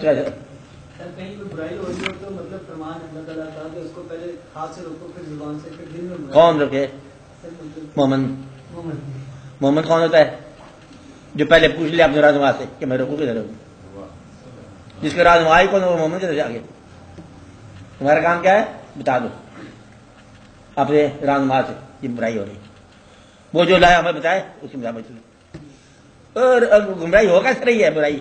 کہیں کوئی برائی ہو رہی ہو تو مطلب فرمان اللہ تعالیٰ کا کہ اس کو پہلے ہاتھ سے روکو پھر زبان سے پھر دل میں کون روکے؟ محمد کون ہوتا ہے جو پہلے پوچھ لے اپنے رہنما سے کہ میں روکوں کدھر روکوں؟ جس کے رہنما ہی کون وہ محمد کدھر جا کے؟ تمہارا کام کیا ہے بتا دو اپنے رہنما سے یہ برائی ہو رہی، وہ جو لایا ہمیں بتائے اس کے مطابق چلو۔ اور گمراہی ہو کیسے رہی ہے؟ برائی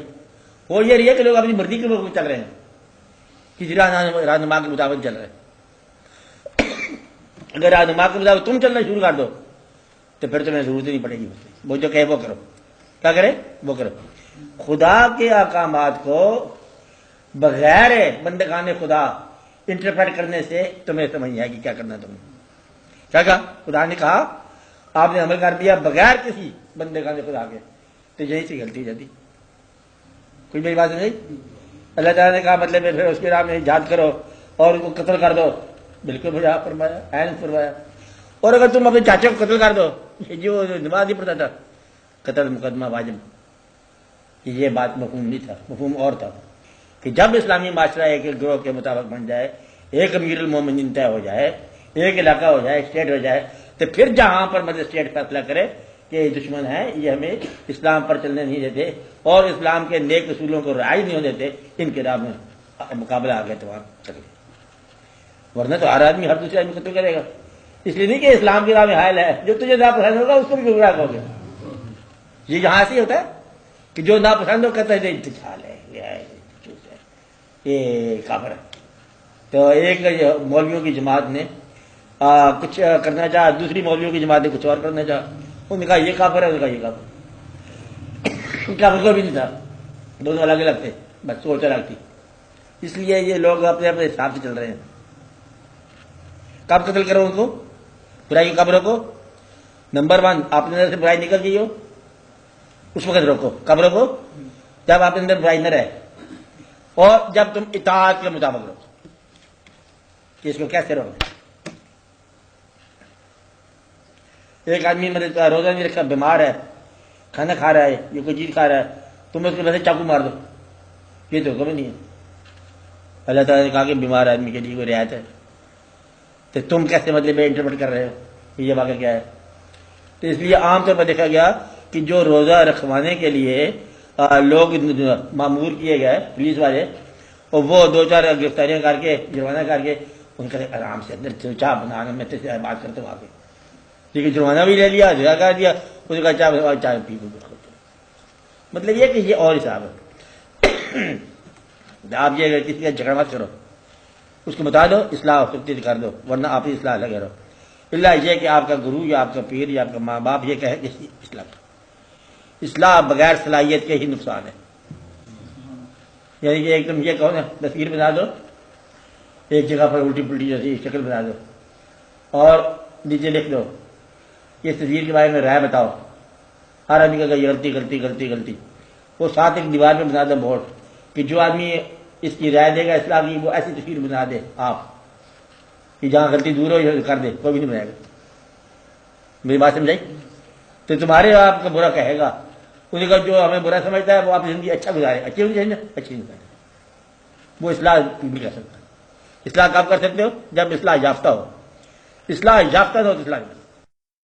ہو یہ رہی ہے کہ لوگ اپنی مرضی کے لوگ چل رہے ہیں، کسی رہنما کے مطابق چل رہے ہیں۔ اگر رہنما کے مطابق تم چلنا شروع کر دو تو پھر تمہیں ضرورت نہیں پڑے گی، وہ جو کہے وہ کرو، کیا کرے وہ کرو۔ خدا کے احکامات کو بغیر بندگان خدا انٹرپریٹ کرنے سے تمہیں سمجھ نہیں آئے گی کیا کرنا ہے تمہیں۔ کیا کہا خدا نے؟ کہا آپ نے عمل کر دیا بغیر کسی بندگان خدا کے، تو یہی سے غلطی ہو جاتی۔ کوئی میری بات نہیں؟ اللہ تعالیٰ نے کہا مطلب پھر اس کے راہ میں جہاد کرو اور ان کو قتل کر دو، بالکل بجا فرمایا، عین فرمایا۔ اور اگر تم اپنے چاچے کو قتل کر دو، جو نماز نہیں پڑھتا تھا، قتل مقدمہ واجب، یہ بات مفہوم نہیں تھا، مفہوم اور تھا کہ جب اسلامی معاشرہ ایک گروہ کے مطابق بن جائے، ایک امیر المومنین طے ہو جائے، ایک علاقہ ہو جائے، اسٹیٹ ہو جائے، تو پھر جہاں پر مطلب اسٹیٹ فیصلہ کرے کہ یہ دشمن ہے، یہ ہمیں اسلام پر چلنے نہیں دیتے اور اسلام کے نیک اصولوں کو رعایت نہیں ہونے دیتے، ان کے راہ میں مقابلہ آ گیا تو وہاں چلے، ورنہ تو ہر آدمی ہر دوسرے آدمی قتل کرے گا۔ اس لیے نہیں کہ اسلام کی راہ میں حائل ہے، جو تجھے ناپسند ہوگا اس کو بھی گمراہ کرو گے۔ یہ یہاں سے ہوتا ہے کہ جو ناپسند ہو کہتا ہے انتشال ہے، یہ کافر ہے۔ تو ایک مولویوں کی جماعت نے کچھ کرنا چاہا، دوسری مولویوں کی جماعت نے کچھ اور کرنا چاہا، انہوں نے کہا یہ کافر ہے، انہوں نے کہا یہ کافر، کافر کو بھی نہیں تھا، دونوں الگ الگ تھے، بس سوچ الگ تھی۔ اس لیے یہ لوگ اپنے اپنے حساب سے چل رہے ہیں۔ کب قتل کرو ان کو؟ برائی کب روکو؟ نمبر 1 آپ کے اندر سے برائی نکل گئی ہو اس وقت روکو۔ کب روکو؟ جب آپ کے اندر برائی نہ رہے اور جب تم اطاعت کے مطابق روکو۔ کہ اس کو کیسے روکو؟ ایک آدمی میرے روزہ نہیں رکھا، بیمار ہے، کھانا کھا رہا ہے، یہ کوئی چیز کھا رہا ہے، تم اس کے ویسے چاقو مار دو، یہ تو کبھی نہیں ہے۔ اللہ تعالیٰ نے کہا کہ بیمار آدمی کے لیے کوئی رعایت ہے، تو تم کیسے مطلب انٹرپریٹ کر رہے ہو یہ واقعہ کیا ہے؟ تو اس لیے عام طور پر دیکھا گیا کہ جو روزہ رکھوانے کے لیے لوگ معمور کیے گئے پولیس والے، اور وہ 2-4 گرفتاریاں کر کے جرمانہ کر کے ان کا آرام سے اندر چاہ بنانا، میں تو بات کرتا ہوں آگے، لیکن جرمانہ بھی لے لیا، جگہ کر دیا، اس کا چائے پی لو۔ مطلب یہ کہ یہ اور حساب ہے۔ آپ یہ کسی کا جھگڑا مت کرو، اس کو بتا دو، اصلاح سختی کر دو، ورنہ آپ ہی اصلاح لگے رہو۔ اللہ یہ کہ آپ کا گرو یا آپ کا پیر یا آپ کا ماں باپ یہ کہے کہ اصلاح کرو۔ اصلاح بغیر صلاحیت کے ہی نقصان ہے۔ یعنی کہ ایک دم یہ کہو نا تصویر بنا دو، ایک جگہ پر الٹی پلٹی جیسی شکل بنا دو اور نیچے لکھ دو اس تصویر کے بارے میں رائے بتاؤ، ہر آدمی کا یہ غلطی غلطی غلطی غلطی، وہ ساتھ ایک دیوار میں بنا دو بورڈ کہ جو آدمی اس کی رائے دے گا اصلاح کی، وہ ایسی تصویر بنا دے آپ کہ جہاں غلطی دور ہو کر دے، کوئی بھی نہیں بنائے گا۔ میری بات سمجھائی؟ تو تمہارے آپ کا برا کہے گا، انہیں کا جو ہمیں برا سمجھتا ہے وہ آپ زندگی اچھا گزارے، اچھی ہونی چاہیے نا، اچھی نہیں گزارے، وہ اصلاح نہیں کر سکتا۔ اصلاح کب کر سکتے ہو؟ جب اصلاح یافتہ ہو، اصلاح یافتہ ہو تو اصلاح